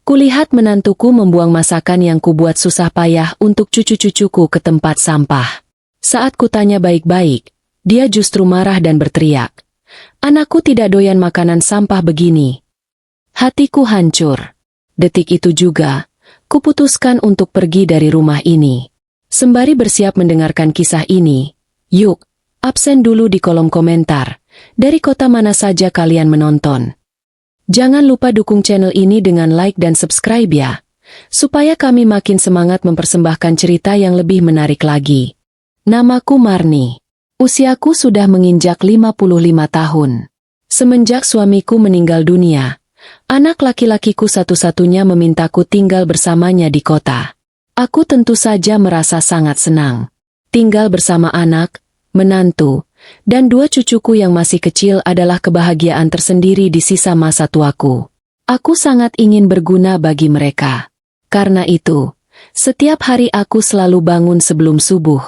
Kulihat menantuku membuang masakan yang kubuat susah payah untuk cucu-cucuku ke tempat sampah. Saat kutanya baik-baik, dia justru marah dan berteriak, "Anakku tidak doyan makanan sampah begini." Hatiku hancur. Detik itu juga, kuputuskan untuk pergi dari rumah ini. Sembari bersiap mendengarkan kisah ini, yuk, absen dulu di kolom komentar, dari kota mana saja kalian menonton. Jangan lupa dukung channel ini dengan like dan subscribe ya, supaya kami makin semangat mempersembahkan cerita yang lebih menarik lagi. Namaku Marni. Usiaku sudah menginjak 55 tahun. Semenjak suamiku meninggal dunia, anak laki-lakiku satu-satunya memintaku tinggal bersamanya di kota. Aku tentu saja merasa sangat senang. Tinggal bersama anak, menantu, dan dua cucuku yang masih kecil adalah kebahagiaan tersendiri di sisa masa tuaku. Aku sangat ingin berguna bagi mereka. Karena itu, setiap hari aku selalu bangun sebelum subuh.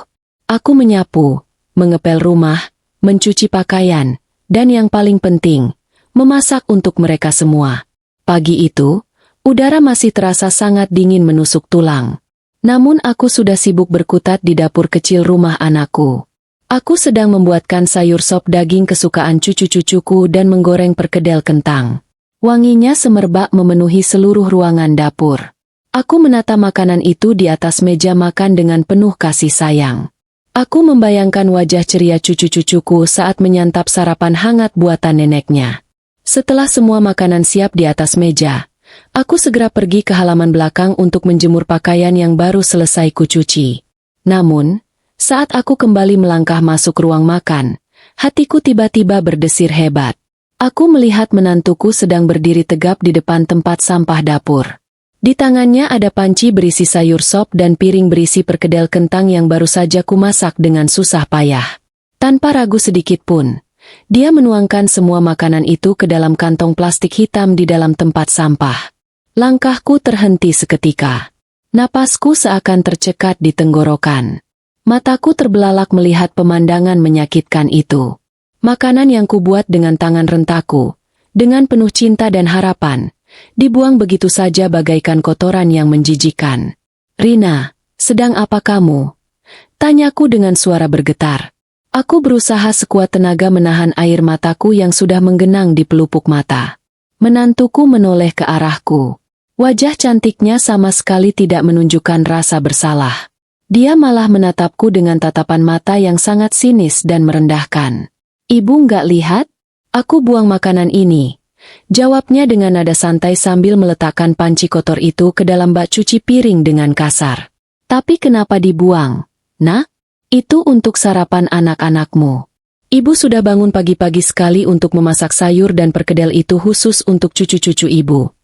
Aku menyapu, mengepel rumah, mencuci pakaian, dan yang paling penting, memasak untuk mereka semua. Pagi itu, udara masih terasa sangat dingin menusuk tulang. Namun aku sudah sibuk berkutat di dapur kecil rumah anakku. Aku sedang membuatkan sayur sop daging kesukaan cucu-cucuku dan menggoreng perkedel kentang. Wanginya semerbak memenuhi seluruh ruangan dapur. Aku menata makanan itu di atas meja makan dengan penuh kasih sayang. Aku membayangkan wajah ceria cucu-cucuku saat menyantap sarapan hangat buatan neneknya. Setelah semua makanan siap di atas meja, aku segera pergi ke halaman belakang untuk menjemur pakaian yang baru selesai kucuci. Namun, saat aku kembali melangkah masuk ruang makan, hatiku tiba-tiba berdesir hebat. Aku melihat menantuku sedang berdiri tegap di depan tempat sampah dapur. Di tangannya ada panci berisi sayur sop dan piring berisi perkedel kentang yang baru saja kumasak dengan susah payah. Tanpa ragu sedikit pun, dia menuangkan semua makanan itu ke dalam kantong plastik hitam di dalam tempat sampah. Langkahku terhenti seketika. Napasku seakan tercekat di tenggorokan. Mataku terbelalak melihat pemandangan menyakitkan itu. Makanan yang kubuat dengan tangan rentaku, dengan penuh cinta dan harapan, dibuang begitu saja bagaikan kotoran yang menjijikan. "Rina, sedang apa kamu?" tanyaku dengan suara bergetar. Aku berusaha sekuat tenaga menahan air mataku yang sudah menggenang di pelupuk mata. Menantuku menoleh ke arahku. Wajah cantiknya sama sekali tidak menunjukkan rasa bersalah. Dia malah menatapku dengan tatapan mata yang sangat sinis dan merendahkan. "Ibu nggak lihat? Aku buang makanan ini," jawabnya dengan nada santai sambil meletakkan panci kotor itu ke dalam bak cuci piring dengan kasar. "Tapi kenapa dibuang, Nak? Itu untuk sarapan anak-anakmu. Ibu sudah bangun pagi-pagi sekali untuk memasak sayur dan perkedel itu khusus untuk cucu-cucu ibu."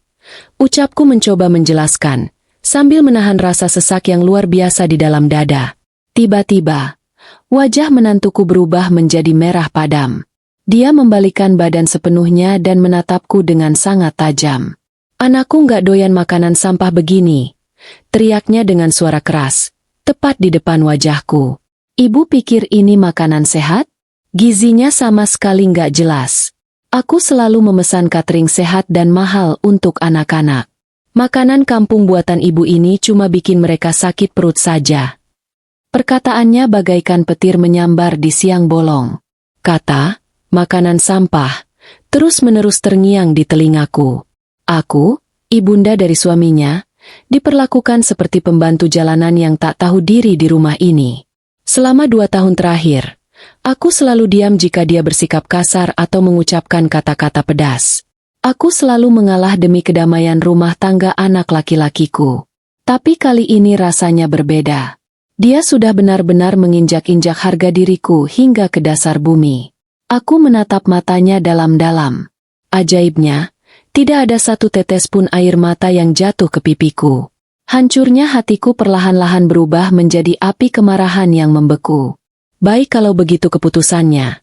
Ucapku mencoba menjelaskan, sambil menahan rasa sesak yang luar biasa di dalam dada. Tiba-tiba, wajah menantuku berubah menjadi merah padam. Dia membalikkan badan sepenuhnya dan menatapku dengan sangat tajam. "Anakku nggak doyan makanan sampah begini," teriaknya dengan suara keras, tepat di depan wajahku. "Ibu pikir ini makanan sehat? Gizinya sama sekali nggak jelas. Aku selalu memesan catering sehat dan mahal untuk anak-anak. Makanan kampung buatan ibu ini cuma bikin mereka sakit perut saja." Perkataannya bagaikan petir menyambar di siang bolong. Kata, "makanan sampah," terus-menerus terngiang di telingaku. Aku, ibunda dari suaminya, diperlakukan seperti pembantu jalanan yang tak tahu diri di rumah ini. Selama 2 tahun terakhir, aku selalu diam jika dia bersikap kasar atau mengucapkan kata-kata pedas. Aku selalu mengalah demi kedamaian rumah tangga anak laki-lakiku. Tapi kali ini rasanya berbeda. Dia sudah benar-benar menginjak-injak harga diriku hingga ke dasar bumi. Aku menatap matanya dalam-dalam. Ajaibnya, tidak ada satu tetes pun air mata yang jatuh ke pipiku. Hancurnya hatiku perlahan-lahan berubah menjadi api kemarahan yang membeku. "Baik kalau begitu keputusannya,"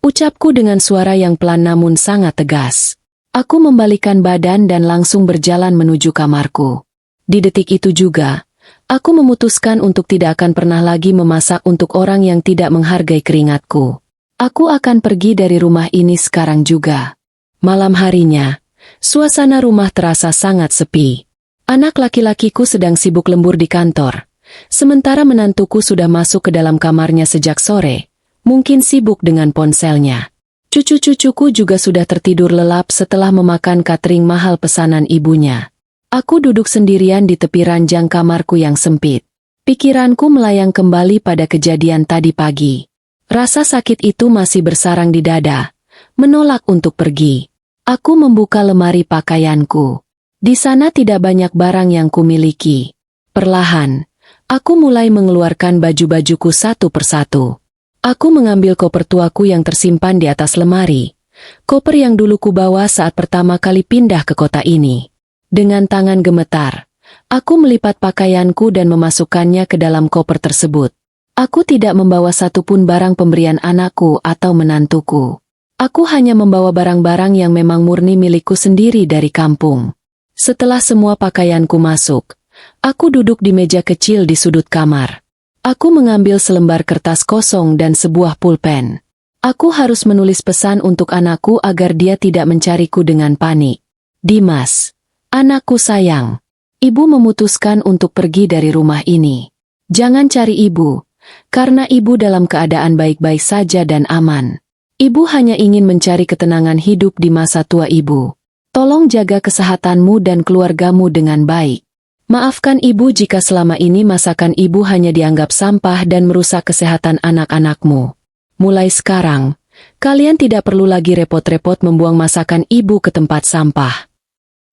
ucapku dengan suara yang pelan namun sangat tegas. Aku membalikkan badan dan langsung berjalan menuju kamarku. Di detik itu juga, aku memutuskan untuk tidak akan pernah lagi memasak untuk orang yang tidak menghargai keringatku. Aku akan pergi dari rumah ini sekarang juga. Malam harinya, suasana rumah terasa sangat sepi. Anak laki-lakiku sedang sibuk lembur di kantor. Sementara menantuku sudah masuk ke dalam kamarnya sejak sore, mungkin sibuk dengan ponselnya. Cucu-cucuku juga sudah tertidur lelap setelah memakan catering mahal pesanan ibunya. Aku duduk sendirian di tepi ranjang kamarku yang sempit. Pikiranku melayang kembali pada kejadian tadi pagi. Rasa sakit itu masih bersarang di dada, menolak untuk pergi. Aku membuka lemari pakaianku. Di sana tidak banyak barang yang kumiliki. Perlahan, aku mulai mengeluarkan baju-bajuku satu persatu. Aku mengambil koper tuaku yang tersimpan di atas lemari. Koper yang dulu kubawa saat pertama kali pindah ke kota ini. Dengan tangan gemetar, aku melipat pakaianku dan memasukkannya ke dalam koper tersebut. Aku tidak membawa satupun barang pemberian anakku atau menantuku. Aku hanya membawa barang-barang yang memang murni milikku sendiri dari kampung. Setelah semua pakaianku masuk, aku duduk di meja kecil di sudut kamar. Aku mengambil selembar kertas kosong dan sebuah pulpen. Aku harus menulis pesan untuk anakku agar dia tidak mencariku dengan panik. Dimas, anakku sayang, ibu memutuskan untuk pergi dari rumah ini. Jangan cari ibu, karena ibu dalam keadaan baik-baik saja dan aman. Ibu hanya ingin mencari ketenangan hidup di masa tua ibu. Tolong jaga kesehatanmu dan keluargamu dengan baik. Maafkan ibu jika selama ini masakan ibu hanya dianggap sampah dan merusak kesehatan anak-anakmu. Mulai sekarang, kalian tidak perlu lagi repot-repot membuang masakan ibu ke tempat sampah.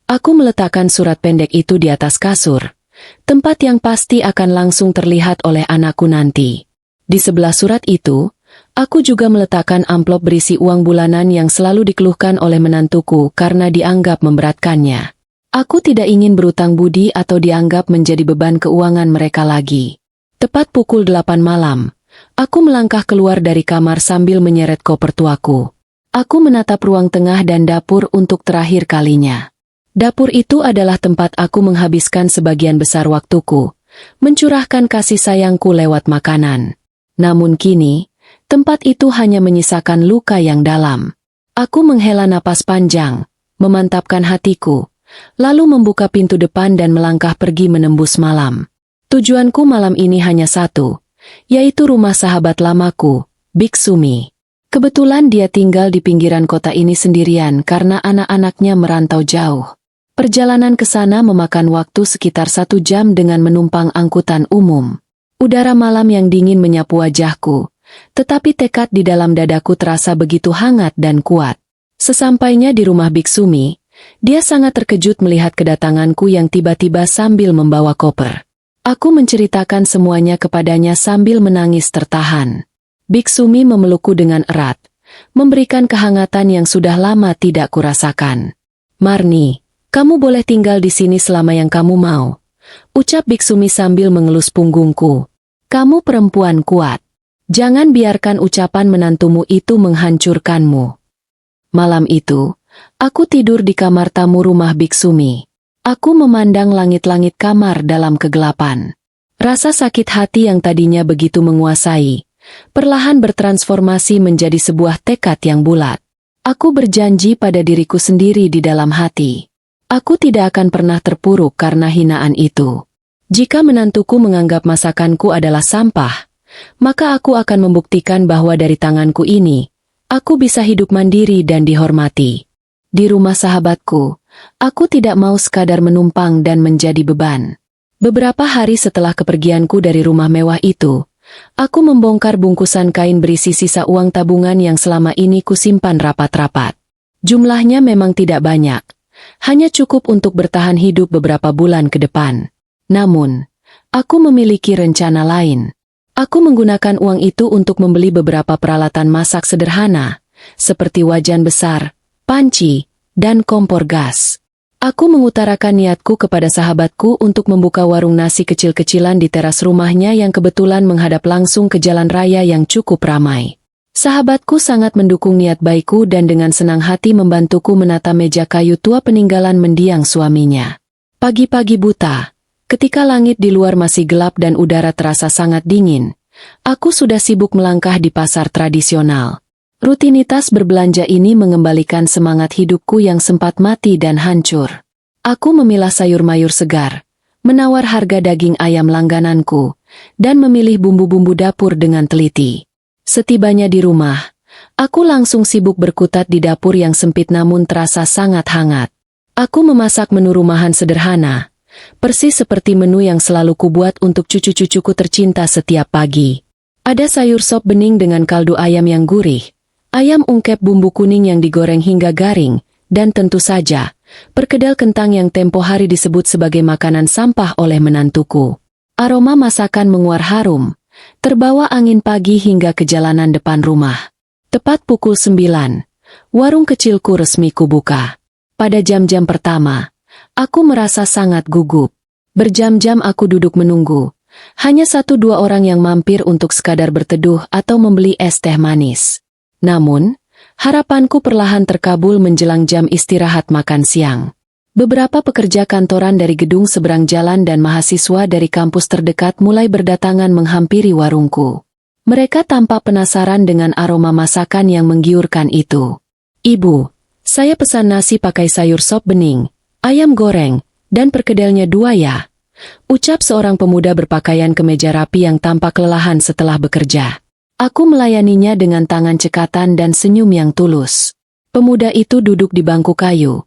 Aku meletakkan surat pendek itu di atas kasur, tempat yang pasti akan langsung terlihat oleh anakku nanti. Di sebelah surat itu, aku juga meletakkan amplop berisi uang bulanan yang selalu dikeluhkan oleh menantuku karena dianggap memberatkannya. Aku tidak ingin berutang budi atau dianggap menjadi beban keuangan mereka lagi. Tepat pukul 8 malam, aku melangkah keluar dari kamar sambil menyeret koper tuaku. Aku menatap ruang tengah dan dapur untuk terakhir kalinya. Dapur itu adalah tempat aku menghabiskan sebagian besar waktuku, mencurahkan kasih sayangku lewat makanan. Namun kini, tempat itu hanya menyisakan luka yang dalam. Aku menghela napas panjang, memantapkan hatiku, lalu membuka pintu depan dan melangkah pergi menembus malam. Tujuanku malam ini hanya satu, yaitu rumah sahabat lamaku, Biksumi. Kebetulan dia tinggal di pinggiran kota ini sendirian karena anak-anaknya merantau jauh. Perjalanan ke sana memakan waktu sekitar 1 jam dengan menumpang angkutan umum. Udara malam yang dingin menyapu wajahku, tetapi tekad di dalam dadaku terasa begitu hangat dan kuat. Sesampainya di rumah Biksumi, dia sangat terkejut melihat kedatanganku yang tiba-tiba sambil membawa koper. Aku menceritakan semuanya kepadanya sambil menangis tertahan. Biksumi memelukku dengan erat, memberikan kehangatan yang sudah lama tidak kurasakan. "Marni, kamu boleh tinggal di sini selama yang kamu mau," ucap Biksumi sambil mengelus punggungku. "Kamu perempuan kuat. Jangan biarkan ucapan menantumu itu menghancurkanmu." Malam itu, aku tidur di kamar tamu rumah Biksumi. Aku memandang langit-langit kamar dalam kegelapan. Rasa sakit hati yang tadinya begitu menguasai, perlahan bertransformasi menjadi sebuah tekad yang bulat. Aku berjanji pada diriku sendiri di dalam hati. Aku tidak akan pernah terpuruk karena hinaan itu. Jika menantuku menganggap masakanku adalah sampah, maka aku akan membuktikan bahwa dari tanganku ini, aku bisa hidup mandiri dan dihormati. Di rumah sahabatku, aku tidak mau sekadar menumpang dan menjadi beban. Beberapa hari setelah kepergianku dari rumah mewah itu, aku membongkar bungkusan kain berisi sisa uang tabungan yang selama ini kusimpan rapat-rapat. Jumlahnya memang tidak banyak, hanya cukup untuk bertahan hidup beberapa bulan ke depan. Namun, aku memiliki rencana lain. Aku menggunakan uang itu untuk membeli beberapa peralatan masak sederhana, seperti wajan besar, panci, dan kompor gas. Aku mengutarakan niatku kepada sahabatku untuk membuka warung nasi kecil-kecilan di teras rumahnya yang kebetulan menghadap langsung ke jalan raya yang cukup ramai. Sahabatku sangat mendukung niat baikku dan dengan senang hati membantuku menata meja kayu tua peninggalan mendiang suaminya. Pagi-pagi buta, ketika langit di luar masih gelap dan udara terasa sangat dingin, aku sudah sibuk melangkah di pasar tradisional. Rutinitas berbelanja ini mengembalikan semangat hidupku yang sempat mati dan hancur. Aku memilah sayur mayur segar, menawar harga daging ayam langgananku, dan memilih bumbu-bumbu dapur dengan teliti. Setibanya di rumah, aku langsung sibuk berkutat di dapur yang sempit namun terasa sangat hangat. Aku memasak menu rumahan sederhana, persis seperti menu yang selalu kubuat untuk cucu-cucuku tercinta setiap pagi. Ada sayur sop bening dengan kaldu ayam yang gurih, ayam ungkep bumbu kuning yang digoreng hingga garing, dan tentu saja, perkedel kentang yang tempo hari disebut sebagai makanan sampah oleh menantuku. Aroma masakan menguar harum, terbawa angin pagi hingga ke jalanan depan rumah. Tepat pukul 9, warung kecilku resmi kubuka. Pada jam-jam pertama, aku merasa sangat gugup. Berjam-jam aku duduk menunggu. Hanya 1-2 orang yang mampir untuk sekadar berteduh atau membeli es teh manis. Namun, harapanku perlahan terkabul menjelang jam istirahat makan siang. Beberapa pekerja kantoran dari gedung seberang jalan dan mahasiswa dari kampus terdekat mulai berdatangan menghampiri warungku. Mereka tampak penasaran dengan aroma masakan yang menggiurkan itu. "Ibu, saya pesan nasi pakai sayur sop bening, ayam goreng, dan perkedelnya 2 ya," ucap seorang pemuda berpakaian kemeja rapi yang tampak kelelahan setelah bekerja. Aku melayaninya dengan tangan cekatan dan senyum yang tulus. Pemuda itu duduk di bangku kayu,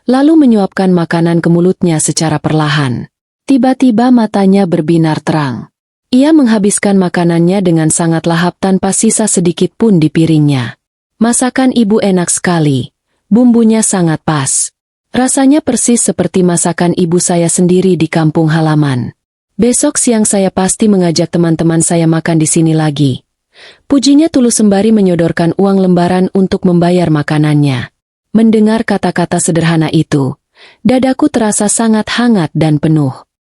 lalu menyuapkan makanan ke mulutnya secara perlahan. Tiba-tiba matanya berbinar terang. Ia menghabiskan makanannya dengan sangat lahap tanpa sisa sedikit pun di piringnya. Masakan ibu enak sekali, bumbunya sangat pas. Rasanya persis seperti masakan ibu saya sendiri di kampung halaman. Besok siang saya pasti mengajak teman-teman saya makan di sini lagi. Pujinya tulus sembari menyodorkan uang lembaran untuk membayar makanannya. Mendengar kata-kata sederhana itu, dadaku terasa sangat hangat dan penuh.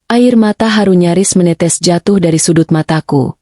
Air mata haru nyaris menetes jatuh dari sudut mataku.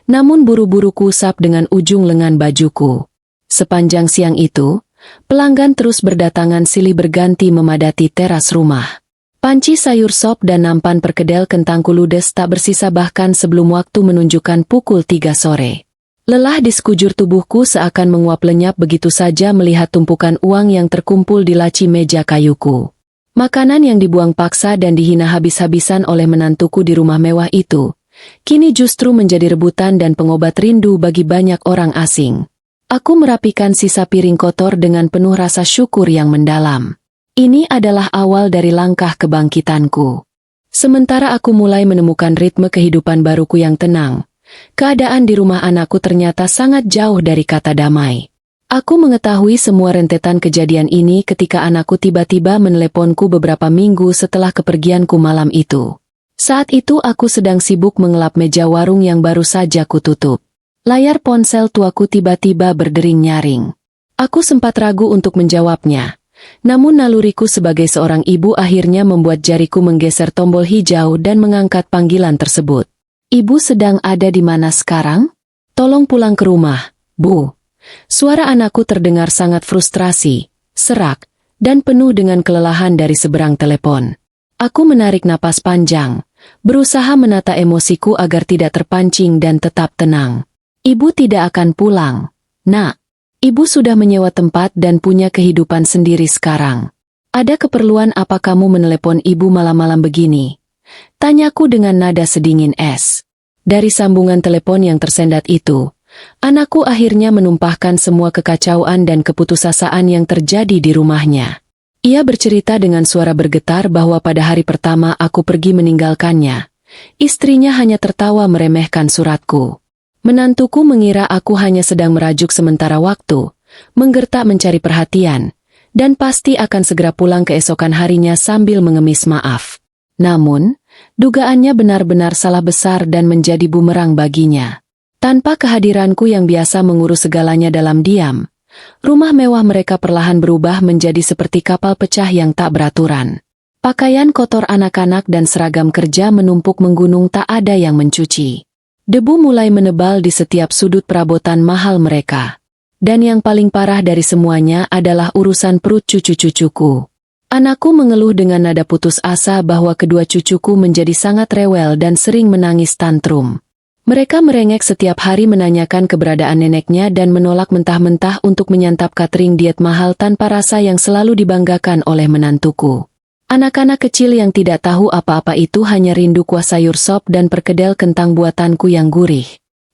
Namun buru-buru kusap dengan ujung lengan bajuku. Sepanjang siang itu, pelanggan terus berdatangan silih berganti memadati teras rumah. Panci sayur sop dan nampan perkedel kentangku ludes tak bersisa bahkan sebelum waktu menunjukkan pukul 3 sore. Lelah di sekujur tubuhku seakan menguap lenyap begitu saja melihat tumpukan uang yang terkumpul di laci meja kayuku. Makanan yang dibuang paksa dan dihina habis-habisan oleh menantuku di rumah mewah itu, kini justru menjadi rebutan dan pengobat rindu bagi banyak orang asing. Aku merapikan sisa piring kotor dengan penuh rasa syukur yang mendalam. Ini adalah awal dari langkah kebangkitanku. Sementara aku mulai menemukan ritme kehidupan baruku yang tenang, keadaan di rumah anakku ternyata sangat jauh dari kata damai. Aku mengetahui semua rentetan kejadian ini ketika anakku tiba-tiba meneleponku beberapa minggu setelah kepergianku malam itu. Saat itu aku sedang sibuk mengelap meja warung yang baru saja kututup. Layar ponsel tuaku tiba-tiba berdering nyaring. Aku sempat ragu untuk menjawabnya. Namun naluriku sebagai seorang ibu akhirnya membuat jariku menggeser tombol hijau dan mengangkat panggilan tersebut. "Ibu sedang ada di mana sekarang? Tolong pulang ke rumah, Bu." Suara anakku terdengar sangat frustrasi, serak, dan penuh dengan kelelahan dari seberang telepon. Aku menarik napas panjang, berusaha menata emosiku agar tidak terpancing dan tetap tenang. "Ibu tidak akan pulang, Nak. Ibu sudah menyewa tempat dan punya kehidupan sendiri sekarang. Ada keperluan apa kamu menelepon ibu malam-malam begini?" Tanyaku dengan nada sedingin es. Dari sambungan telepon yang tersendat itu, anakku akhirnya menumpahkan semua kekacauan dan keputusasaan yang terjadi di rumahnya. Ia bercerita dengan suara bergetar bahwa pada hari pertama aku pergi meninggalkannya, istrinya hanya tertawa meremehkan suratku. Menantuku mengira aku hanya sedang merajuk sementara waktu, menggertak mencari perhatian, dan pasti akan segera pulang keesokan harinya sambil mengemis maaf. Namun, dugaannya benar-benar salah besar dan menjadi bumerang baginya. Tanpa kehadiranku yang biasa mengurus segalanya dalam diam, rumah mewah mereka perlahan berubah menjadi seperti kapal pecah yang tak beraturan. Pakaian kotor anak-anak dan seragam kerja menumpuk menggunung tak ada yang mencuci. Debu mulai menebal di setiap sudut perabotan mahal mereka. Dan yang paling parah dari semuanya adalah urusan perut cucu-cucuku. Anakku mengeluh dengan nada putus asa bahwa kedua cucuku menjadi sangat rewel dan sering menangis tantrum. Mereka merengek setiap hari menanyakan keberadaan neneknya dan menolak mentah-mentah untuk menyantap catering diet mahal tanpa rasa yang selalu dibanggakan oleh menantuku. Anak-anak kecil yang tidak tahu apa-apa itu hanya rindu kuah sayur sop dan perkedel kentang buatanku yang gurih.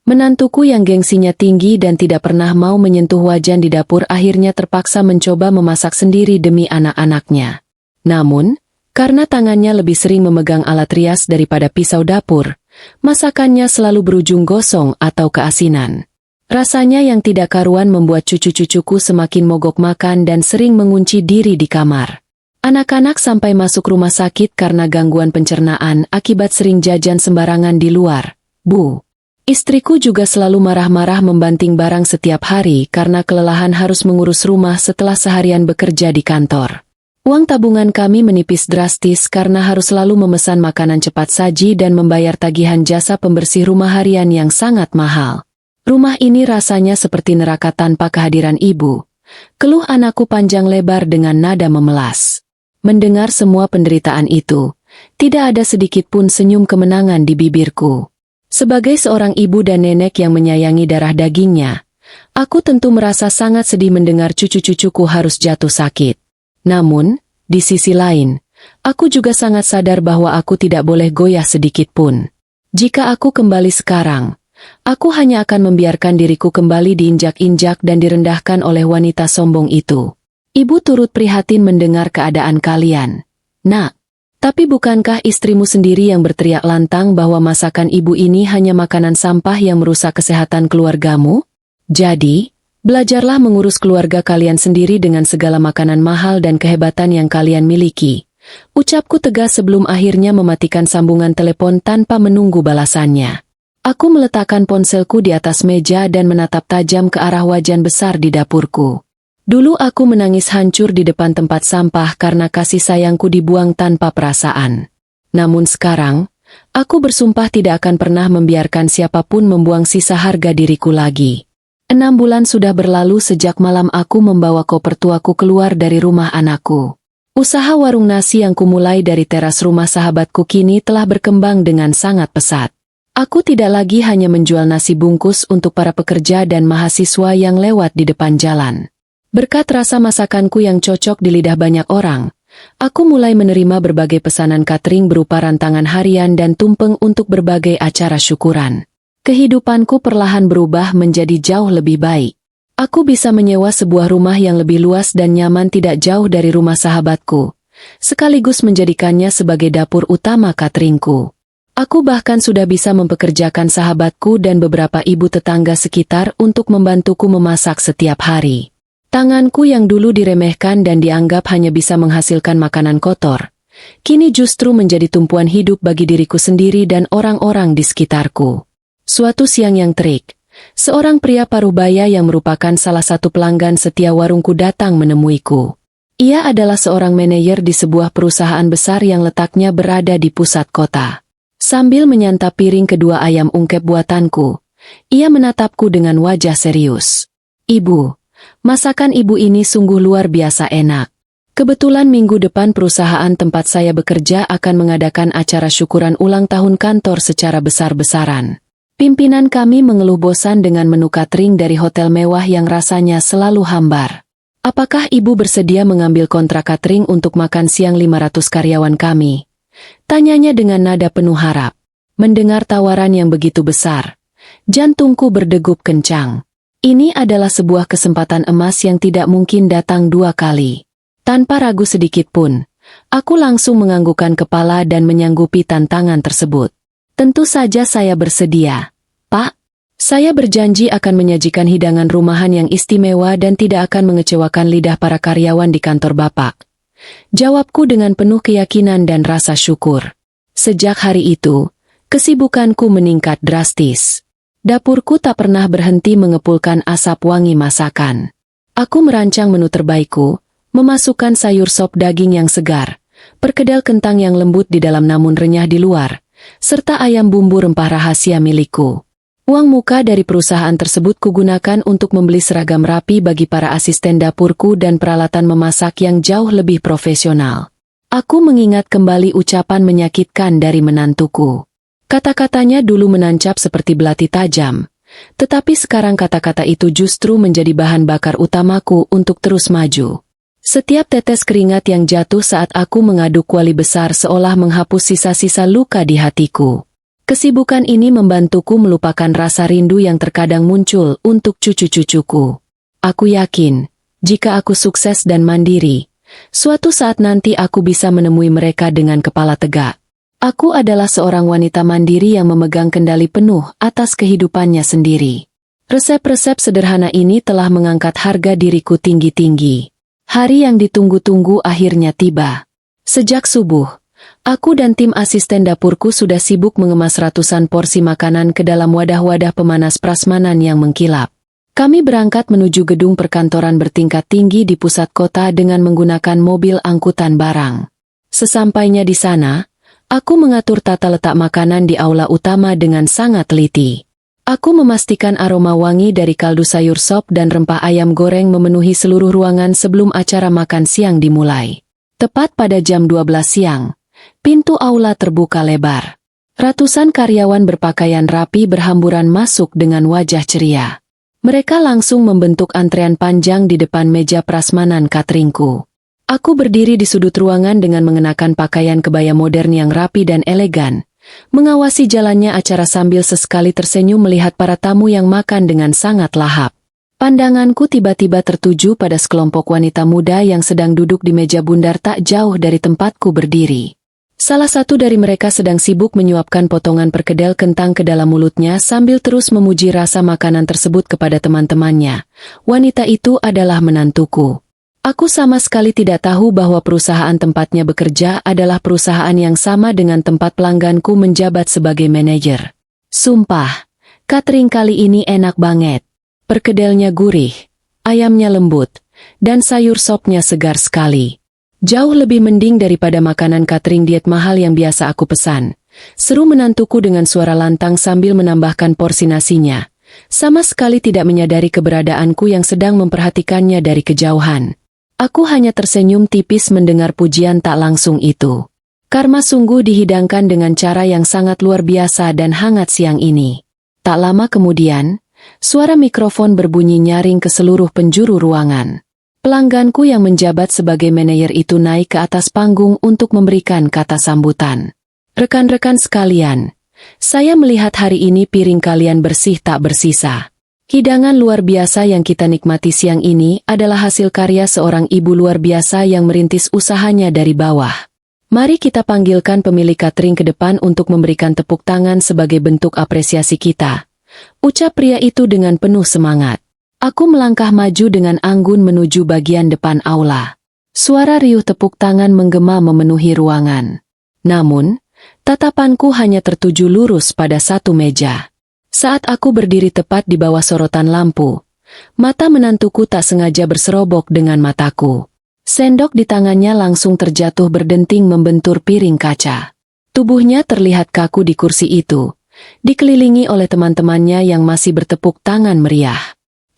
Menantuku yang gengsinya tinggi dan tidak pernah mau menyentuh wajan di dapur akhirnya terpaksa mencoba memasak sendiri demi anak-anaknya. Namun, karena tangannya lebih sering memegang alat rias daripada pisau dapur, masakannya selalu berujung gosong atau keasinan. Rasanya yang tidak karuan membuat cucu-cucuku semakin mogok makan dan sering mengunci diri di kamar. Anak-anak sampai masuk rumah sakit karena gangguan pencernaan akibat sering jajan sembarangan di luar. Bu. Istriku juga selalu marah-marah membanting barang setiap hari karena kelelahan harus mengurus rumah setelah seharian bekerja di kantor. Uang tabungan kami menipis drastis karena harus selalu memesan makanan cepat saji dan membayar tagihan jasa pembersih rumah harian yang sangat mahal. Rumah ini rasanya seperti neraka tanpa kehadiran ibu. Keluh anakku panjang lebar dengan nada memelas. Mendengar semua penderitaan itu, tidak ada sedikit pun senyum kemenangan di bibirku. Sebagai seorang ibu dan nenek yang menyayangi darah dagingnya, aku tentu merasa sangat sedih mendengar cucu-cucuku harus jatuh sakit. Namun, di sisi lain, aku juga sangat sadar bahwa aku tidak boleh goyah sedikit pun. Jika aku kembali sekarang, aku hanya akan membiarkan diriku kembali diinjak-injak dan direndahkan oleh wanita sombong itu. Ibu turut prihatin mendengar keadaan kalian. Nak, tapi bukankah istrimu sendiri yang berteriak lantang bahwa masakan ibu ini hanya makanan sampah yang merusak kesehatan keluargamu? Jadi, belajarlah mengurus keluarga kalian sendiri dengan segala makanan mahal dan kehebatan yang kalian miliki. Ucapku tegas sebelum akhirnya mematikan sambungan telepon tanpa menunggu balasannya. Aku meletakkan ponselku di atas meja dan menatap tajam ke arah wajan besar di dapurku. Dulu aku menangis hancur di depan tempat sampah karena kasih sayangku dibuang tanpa perasaan. Namun sekarang, aku bersumpah tidak akan pernah membiarkan siapapun membuang sisa harga diriku lagi. 6 bulan sudah berlalu sejak malam aku membawa koper tuaku keluar dari rumah anakku. Usaha warung nasi yang kumulai dari teras rumah sahabatku kini telah berkembang dengan sangat pesat. Aku tidak lagi hanya menjual nasi bungkus untuk para pekerja dan mahasiswa yang lewat di depan jalan. Berkat rasa masakanku yang cocok di lidah banyak orang, aku mulai menerima berbagai pesanan catering berupa rantangan harian dan tumpeng untuk berbagai acara syukuran. Kehidupanku perlahan berubah menjadi jauh lebih baik. Aku bisa menyewa sebuah rumah yang lebih luas dan nyaman tidak jauh dari rumah sahabatku, sekaligus menjadikannya sebagai dapur utama cateringku. Aku bahkan sudah bisa mempekerjakan sahabatku dan beberapa ibu tetangga sekitar untuk membantuku memasak setiap hari. Tanganku yang dulu diremehkan dan dianggap hanya bisa menghasilkan makanan kotor, kini justru menjadi tumpuan hidup bagi diriku sendiri dan orang-orang di sekitarku. Suatu siang yang terik, seorang pria parubaya yang merupakan salah satu pelanggan setia warungku datang menemuiku. Ia adalah seorang manajer di sebuah perusahaan besar yang letaknya berada di pusat kota. Sambil menyantap piring kedua ayam ungkep buatanku, ia menatapku dengan wajah serius. "Ibu, masakan ibu ini sungguh luar biasa enak. Kebetulan minggu depan perusahaan tempat saya bekerja akan mengadakan acara syukuran ulang tahun kantor secara besar-besaran. Pimpinan kami mengeluh bosan dengan menu catering dari hotel mewah yang rasanya selalu hambar. Apakah ibu bersedia mengambil kontrak catering untuk makan siang 500 karyawan kami?" Tanyanya dengan nada penuh harap. Mendengar tawaran yang begitu besar, jantungku berdegup kencang. Ini adalah sebuah kesempatan emas yang tidak mungkin datang 2 kali. Tanpa ragu sedikit pun, aku langsung menganggukkan kepala dan menyanggupi tantangan tersebut. "Tentu saja saya bersedia, Pak. Saya berjanji akan menyajikan hidangan rumahan yang istimewa dan tidak akan mengecewakan lidah para karyawan di kantor Bapak." Jawabku dengan penuh keyakinan dan rasa syukur. Sejak hari itu, kesibukanku meningkat drastis. Dapurku tak pernah berhenti mengepulkan asap wangi masakan. Aku merancang menu terbaikku, memasukkan sayur sop daging yang segar, perkedel kentang yang lembut di dalam namun renyah di luar, serta ayam bumbu rempah rahasia milikku. Uang muka dari perusahaan tersebut kugunakan untuk membeli seragam rapi bagi para asisten dapurku dan peralatan memasak yang jauh lebih profesional. Aku mengingat kembali ucapan menyakitkan dari menantuku. Kata-katanya dulu menancap seperti belati tajam, tetapi sekarang kata-kata itu justru menjadi bahan bakar utamaku untuk terus maju. Setiap tetes keringat yang jatuh saat aku mengaduk kuali besar seolah menghapus sisa-sisa luka di hatiku. Kesibukan ini membantuku melupakan rasa rindu yang terkadang muncul untuk cucu-cucuku. Aku yakin, jika aku sukses dan mandiri, suatu saat nanti aku bisa menemui mereka dengan kepala tegak. Aku adalah seorang wanita mandiri yang memegang kendali penuh atas kehidupannya sendiri. Resep-resep sederhana ini telah mengangkat harga diriku tinggi-tinggi. Hari yang ditunggu-tunggu akhirnya tiba. Sejak subuh, aku dan tim asisten dapurku sudah sibuk mengemas ratusan porsi makanan ke dalam wadah-wadah pemanas prasmanan yang mengkilap. Kami berangkat menuju gedung perkantoran bertingkat tinggi di pusat kota dengan menggunakan mobil angkutan barang. Sesampainya di sana, aku mengatur tata letak makanan di aula utama dengan sangat teliti. Aku memastikan aroma wangi dari kaldu sayur sop dan rempah ayam goreng memenuhi seluruh ruangan sebelum acara makan siang dimulai. Tepat pada jam 12 siang, pintu aula terbuka lebar. Ratusan karyawan berpakaian rapi berhamburan masuk dengan wajah ceria. Mereka langsung membentuk antrean panjang di depan meja prasmanan cateringku. Aku berdiri di sudut ruangan dengan mengenakan pakaian kebaya modern yang rapi dan elegan, mengawasi jalannya acara sambil sesekali tersenyum melihat para tamu yang makan dengan sangat lahap. Pandanganku tiba-tiba tertuju pada sekelompok wanita muda yang sedang duduk di meja bundar tak jauh dari tempatku berdiri. Salah satu dari mereka sedang sibuk menyuapkan potongan perkedel kentang ke dalam mulutnya sambil terus memuji rasa makanan tersebut kepada teman-temannya. Wanita itu adalah menantuku. Aku sama sekali tidak tahu bahwa perusahaan tempatnya bekerja adalah perusahaan yang sama dengan tempat pelangganku menjabat sebagai manajer. Sumpah, catering kali ini enak banget. Perkedelnya gurih, ayamnya lembut, dan sayur sopnya segar sekali. Jauh lebih mending daripada makanan catering diet mahal yang biasa aku pesan. Seru menantuku dengan suara lantang sambil menambahkan porsi nasinya. Sama sekali tidak menyadari keberadaanku yang sedang memperhatikannya dari kejauhan. Aku hanya tersenyum tipis mendengar pujian tak langsung itu. Karma sungguh dihidangkan dengan cara yang sangat luar biasa dan hangat siang ini. Tak lama kemudian, suara mikrofon berbunyi nyaring ke seluruh penjuru ruangan. Pelangganku yang menjabat sebagai manajer itu naik ke atas panggung untuk memberikan kata sambutan. Rekan-rekan sekalian, saya melihat hari ini piring kalian bersih tak bersisa. Hidangan luar biasa yang kita nikmati siang ini adalah hasil karya seorang ibu luar biasa yang merintis usahanya dari bawah. Mari kita panggilkan pemilik catering ke depan untuk memberikan tepuk tangan sebagai bentuk apresiasi kita. Ucap pria itu dengan penuh semangat. Aku melangkah maju dengan anggun menuju bagian depan aula. Suara riuh tepuk tangan menggema memenuhi ruangan. Namun, tatapanku hanya tertuju lurus pada satu meja. Saat aku berdiri tepat di bawah sorotan lampu, mata menantuku tak sengaja berserobok dengan mataku. Sendok di tangannya langsung terjatuh berdenting membentur piring kaca. Tubuhnya terlihat kaku di kursi itu, dikelilingi oleh teman-temannya yang masih bertepuk tangan meriah.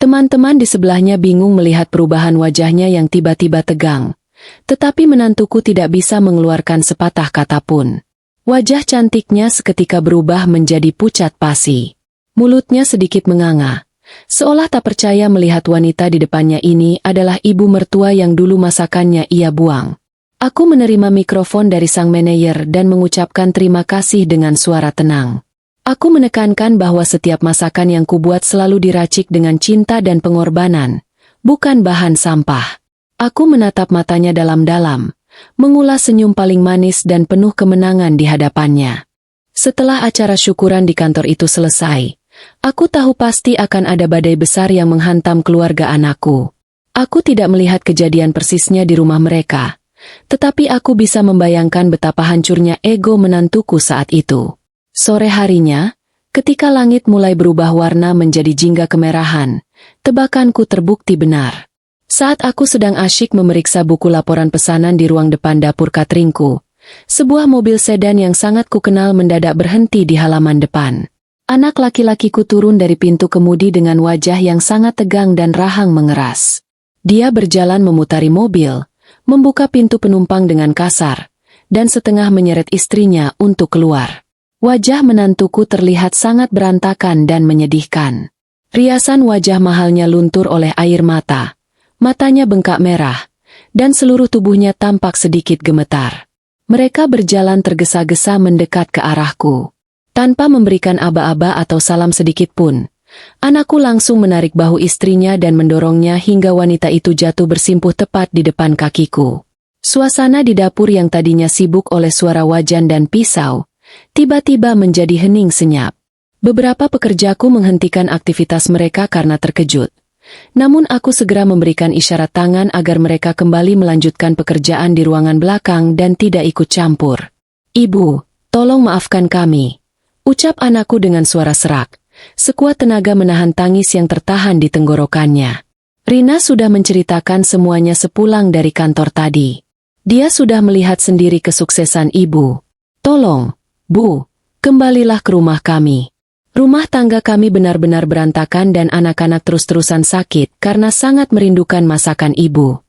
Teman-teman di sebelahnya bingung melihat perubahan wajahnya yang tiba-tiba tegang, tetapi menantuku tidak bisa mengeluarkan sepatah kata pun. Wajah cantiknya seketika berubah menjadi pucat pasi. Mulutnya sedikit menganga, seolah tak percaya melihat wanita di depannya ini adalah ibu mertua yang dulu masakannya ia buang. Aku menerima mikrofon dari sang manajer dan mengucapkan terima kasih dengan suara tenang. Aku menekankan bahwa setiap masakan yang kubuat selalu diracik dengan cinta dan pengorbanan, bukan bahan sampah. Aku menatap matanya dalam-dalam, mengulas senyum paling manis dan penuh kemenangan di hadapannya. Setelah acara syukuran di kantor itu selesai, aku tahu pasti akan ada badai besar yang menghantam keluarga anakku. Aku tidak melihat kejadian persisnya di rumah mereka, tetapi aku bisa membayangkan betapa hancurnya ego menantuku saat itu. Sore harinya, ketika langit mulai berubah warna menjadi jingga kemerahan, tebakanku terbukti benar. Saat aku sedang asyik memeriksa buku laporan pesanan di ruang depan dapur cateringku, sebuah mobil sedan yang sangat kukenal mendadak berhenti di halaman depan. Anak laki-lakiku turun dari pintu kemudi dengan wajah yang sangat tegang dan rahang mengeras. Dia berjalan memutari mobil, membuka pintu penumpang dengan kasar, dan setengah menyeret istrinya untuk keluar. Wajah menantuku terlihat sangat berantakan dan menyedihkan. Riasan wajah mahalnya luntur oleh air mata, matanya bengkak merah, dan seluruh tubuhnya tampak sedikit gemetar. Mereka berjalan tergesa-gesa mendekat ke arahku. Tanpa memberikan aba-aba atau salam sedikit pun, anakku langsung menarik bahu istrinya dan mendorongnya hingga wanita itu jatuh bersimpuh tepat di depan kakiku. Suasana di dapur yang tadinya sibuk oleh suara wajan dan pisau, tiba-tiba menjadi hening senyap. Beberapa pekerjaku menghentikan aktivitas mereka karena terkejut. Namun aku segera memberikan isyarat tangan agar mereka kembali melanjutkan pekerjaan di ruangan belakang dan tidak ikut campur. "Ibu, tolong maafkan kami," ucap anakku dengan suara serak, sekuat tenaga menahan tangis yang tertahan di tenggorokannya. Rina sudah menceritakan semuanya sepulang dari kantor tadi. Dia sudah melihat sendiri kesuksesan ibu. "Tolong, Bu, kembalilah ke rumah kami. Rumah tangga kami benar-benar berantakan dan anak-anak terus-terusan sakit karena sangat merindukan masakan ibu."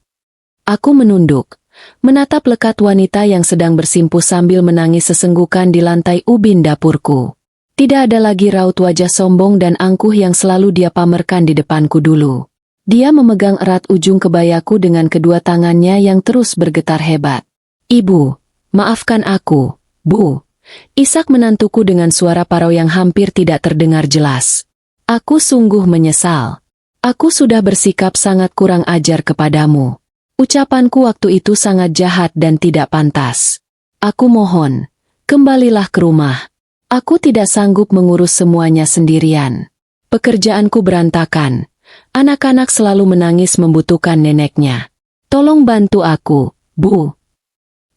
Aku menunduk, menatap lekat wanita yang sedang bersimpuh sambil menangis sesenggukan di lantai ubin dapurku. Tidak ada lagi raut wajah sombong dan angkuh yang selalu dia pamerkan di depanku dulu. Dia memegang erat ujung kebayaku dengan kedua tangannya yang terus bergetar hebat. "Ibu, maafkan aku, Bu," isak menantuku dengan suara parau yang hampir tidak terdengar jelas. "Aku sungguh menyesal. Aku sudah bersikap sangat kurang ajar kepadamu. Ucapanku waktu itu sangat jahat dan tidak pantas. Aku mohon, kembalilah ke rumah. Aku tidak sanggup mengurus semuanya sendirian. Pekerjaanku berantakan. Anak-anak selalu menangis membutuhkan neneknya. Tolong bantu aku, Bu."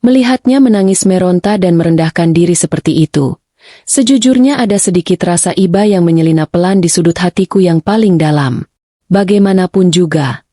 Melihatnya menangis meronta dan merendahkan diri seperti itu, sejujurnya ada sedikit rasa iba yang menyelinap pelan di sudut hatiku yang paling dalam. Bagaimanapun juga,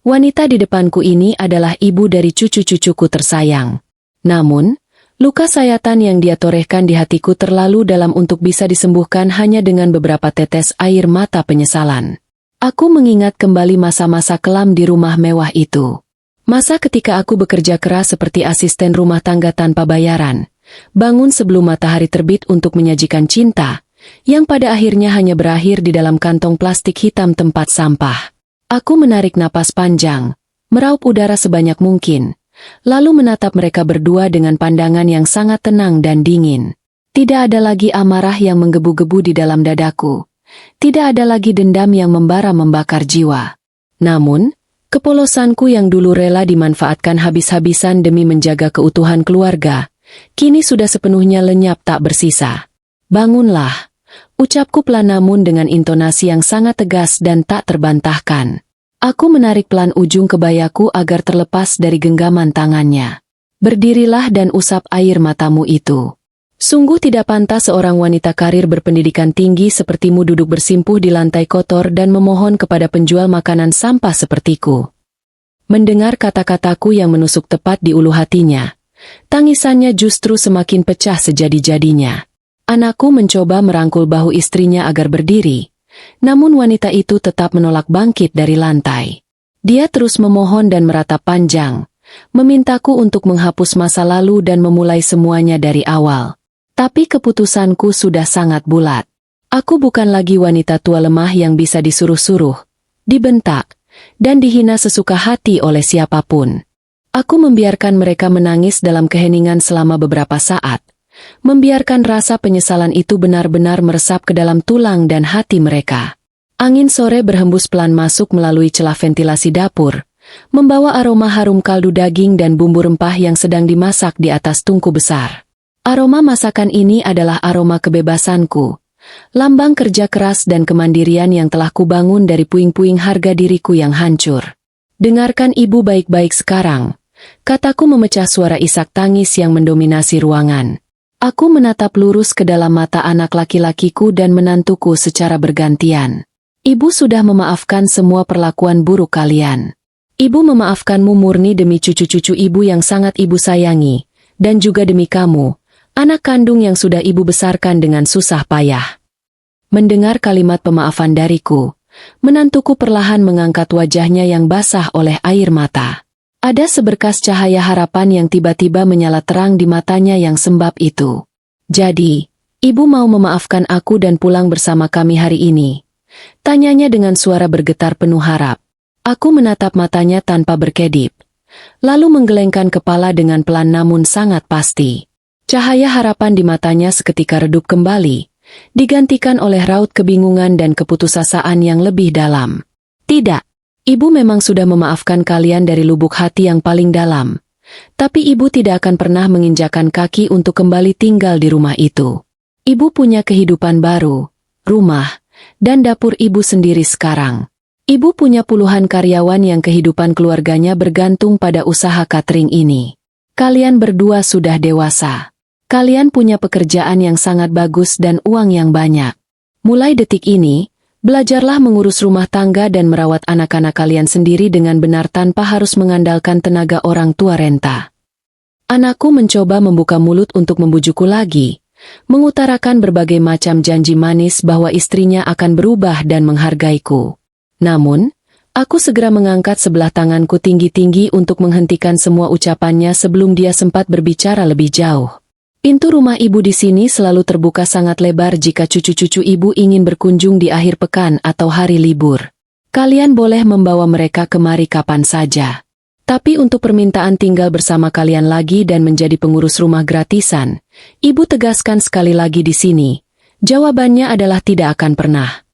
wanita di depanku ini adalah ibu dari cucu-cucuku tersayang. Namun, luka sayatan yang dia torehkan di hatiku terlalu dalam untuk bisa disembuhkan hanya dengan beberapa tetes air mata penyesalan. Aku mengingat kembali masa-masa kelam di rumah mewah itu. Masa ketika aku bekerja keras seperti asisten rumah tangga tanpa bayaran, bangun sebelum matahari terbit untuk menyajikan cinta, yang pada akhirnya hanya berakhir di dalam kantong plastik hitam tempat sampah. Aku menarik napas panjang, meraup udara sebanyak mungkin, lalu menatap mereka berdua dengan pandangan yang sangat tenang dan dingin. Tidak ada lagi amarah yang menggebu-gebu di dalam dadaku. Tidak ada lagi dendam yang membara membakar jiwa. Namun, kepolosanku yang dulu rela dimanfaatkan habis-habisan demi menjaga keutuhan keluarga, kini sudah sepenuhnya lenyap tak bersisa. "Bangunlah," ucapku pelan namun dengan intonasi yang sangat tegas dan tak terbantahkan. Aku menarik pelan ujung kebayaku agar terlepas dari genggaman tangannya. "Berdirilah dan usap air matamu itu. Sungguh tidak pantas seorang wanita karir berpendidikan tinggi sepertimu duduk bersimpuh di lantai kotor dan memohon kepada penjual makanan sampah sepertiku." Mendengar kata-kataku yang menusuk tepat di ulu hatinya, tangisannya justru semakin pecah sejadi-jadinya. Anakku mencoba merangkul bahu istrinya agar berdiri, namun wanita itu tetap menolak bangkit dari lantai. Dia terus memohon dan meratap panjang, memintaku untuk menghapus masa lalu dan memulai semuanya dari awal. Tapi keputusanku sudah sangat bulat. Aku bukan lagi wanita tua lemah yang bisa disuruh-suruh, dibentak, dan dihina sesuka hati oleh siapapun. Aku membiarkan mereka menangis dalam keheningan selama beberapa saat, membiarkan rasa penyesalan itu benar-benar meresap ke dalam tulang dan hati mereka. Angin sore berhembus pelan masuk melalui celah ventilasi dapur, membawa aroma harum kaldu daging dan bumbu rempah yang sedang dimasak di atas tungku besar. Aroma masakan ini adalah aroma kebebasanku, lambang kerja keras dan kemandirian yang telah kubangun dari puing-puing harga diriku yang hancur. "Dengarkan ibu baik-baik sekarang," kataku memecah suara isak tangis yang mendominasi ruangan. Aku menatap lurus ke dalam mata anak laki-lakiku dan menantuku secara bergantian. "Ibu sudah memaafkan semua perlakuan buruk kalian. Ibu memaafkanmu murni demi cucu-cucu ibu yang sangat ibu sayangi, dan juga demi kamu, anak kandung yang sudah ibu besarkan dengan susah payah." Mendengar kalimat pemaafan dariku, menantuku perlahan mengangkat wajahnya yang basah oleh air mata. Ada seberkas cahaya harapan yang tiba-tiba menyala terang di matanya yang sembab itu. "Jadi, ibu mau memaafkan aku dan pulang bersama kami hari ini?" tanyanya dengan suara bergetar penuh harap. Aku menatap matanya tanpa berkedip, lalu menggelengkan kepala dengan pelan namun sangat pasti. Cahaya harapan di matanya seketika redup kembali, digantikan oleh raut kebingungan dan keputusasaan yang lebih dalam. Tidak, ibu memang sudah memaafkan kalian dari lubuk hati yang paling dalam. Tapi ibu tidak akan pernah menginjakan kaki untuk kembali tinggal di rumah itu. Ibu punya kehidupan baru, rumah, dan dapur ibu sendiri sekarang. Ibu punya puluhan karyawan yang kehidupan keluarganya bergantung pada usaha catering ini. Kalian berdua sudah dewasa. Kalian punya pekerjaan yang sangat bagus dan uang yang banyak. Mulai detik ini, belajarlah mengurus rumah tangga dan merawat anak-anak kalian sendiri dengan benar tanpa harus mengandalkan tenaga orang tua renta. Anakku mencoba membuka mulut untuk membujukku lagi, mengutarakan berbagai macam janji manis bahwa istrinya akan berubah dan menghargaiku. Namun, aku segera mengangkat sebelah tanganku tinggi-tinggi untuk menghentikan semua ucapannya sebelum dia sempat berbicara lebih jauh. Pintu rumah ibu di sini selalu terbuka sangat lebar jika cucu-cucu ibu ingin berkunjung di akhir pekan atau hari libur. Kalian boleh membawa mereka kemari kapan saja. Tapi untuk permintaan tinggal bersama kalian lagi dan menjadi pengurus rumah gratisan, ibu tegaskan sekali lagi di sini, jawabannya adalah tidak akan pernah.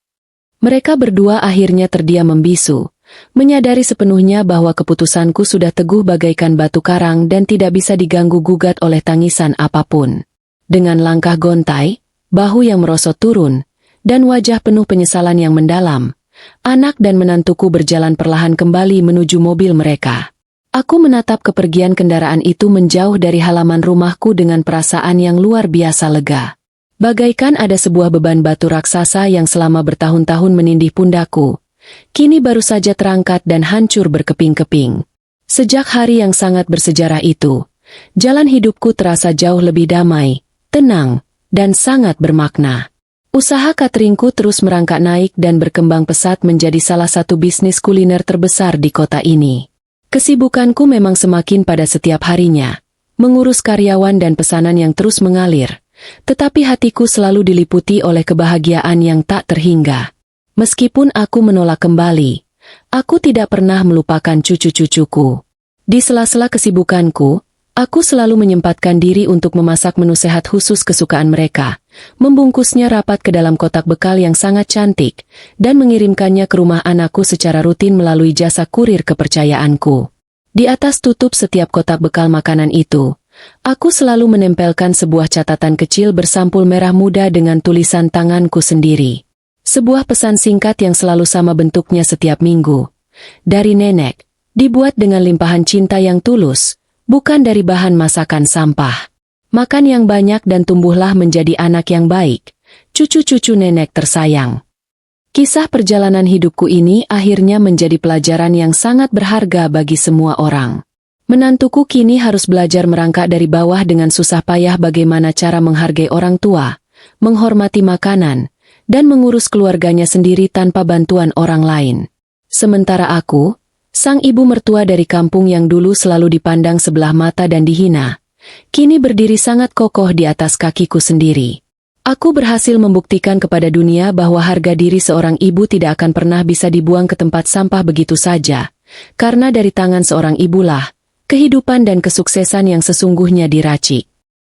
Mereka berdua akhirnya terdiam membisu, menyadari sepenuhnya bahwa keputusanku sudah teguh bagaikan batu karang dan tidak bisa diganggu-gugat oleh tangisan apapun. Dengan langkah gontai, bahu yang merosot turun, dan wajah penuh penyesalan yang mendalam, anak dan menantuku berjalan perlahan kembali menuju mobil mereka. Aku menatap kepergian kendaraan itu menjauh dari halaman rumahku dengan perasaan yang luar biasa lega. Bagaikan ada sebuah beban batu raksasa yang selama bertahun-tahun menindih pundakku, kini baru saja terangkat dan hancur berkeping-keping. Sejak hari yang sangat bersejarah itu, jalan hidupku terasa jauh lebih damai, tenang, dan sangat bermakna. Usaha cateringku terus merangkak naik dan berkembang pesat menjadi salah satu bisnis kuliner terbesar di kota ini. Kesibukanku memang semakin pada setiap harinya, mengurus karyawan dan pesanan yang terus mengalir, tetapi hatiku selalu diliputi oleh kebahagiaan yang tak terhingga. Meskipun aku menolak kembali, aku tidak pernah melupakan cucu-cucuku. Di sela-sela kesibukanku, aku selalu menyempatkan diri untuk memasak menu sehat khusus kesukaan mereka, membungkusnya rapat ke dalam kotak bekal yang sangat cantik, dan mengirimkannya ke rumah anakku secara rutin melalui jasa kurir kepercayaanku. Di atas tutup setiap kotak bekal makanan itu, aku selalu menempelkan sebuah catatan kecil bersampul merah muda dengan tulisan tanganku sendiri. Sebuah pesan singkat yang selalu sama bentuknya setiap minggu. Dari nenek, dibuat dengan limpahan cinta yang tulus, bukan dari bahan masakan sampah. Makan yang banyak dan tumbuhlah menjadi anak yang baik, cucu-cucu nenek tersayang. Kisah perjalanan hidupku ini akhirnya menjadi pelajaran yang sangat berharga bagi semua orang. Menantuku kini harus belajar merangkak dari bawah dengan susah payah bagaimana cara menghargai orang tua, menghormati makanan, dan mengurus keluarganya sendiri tanpa bantuan orang lain. Sementara aku, sang ibu mertua dari kampung yang dulu selalu dipandang sebelah mata dan dihina, kini berdiri sangat kokoh di atas kakiku sendiri. Aku berhasil membuktikan kepada dunia bahwa harga diri seorang ibu tidak akan pernah bisa dibuang ke tempat sampah begitu saja, karena dari tangan seorang ibulah, kehidupan dan kesuksesan yang sesungguhnya diracik.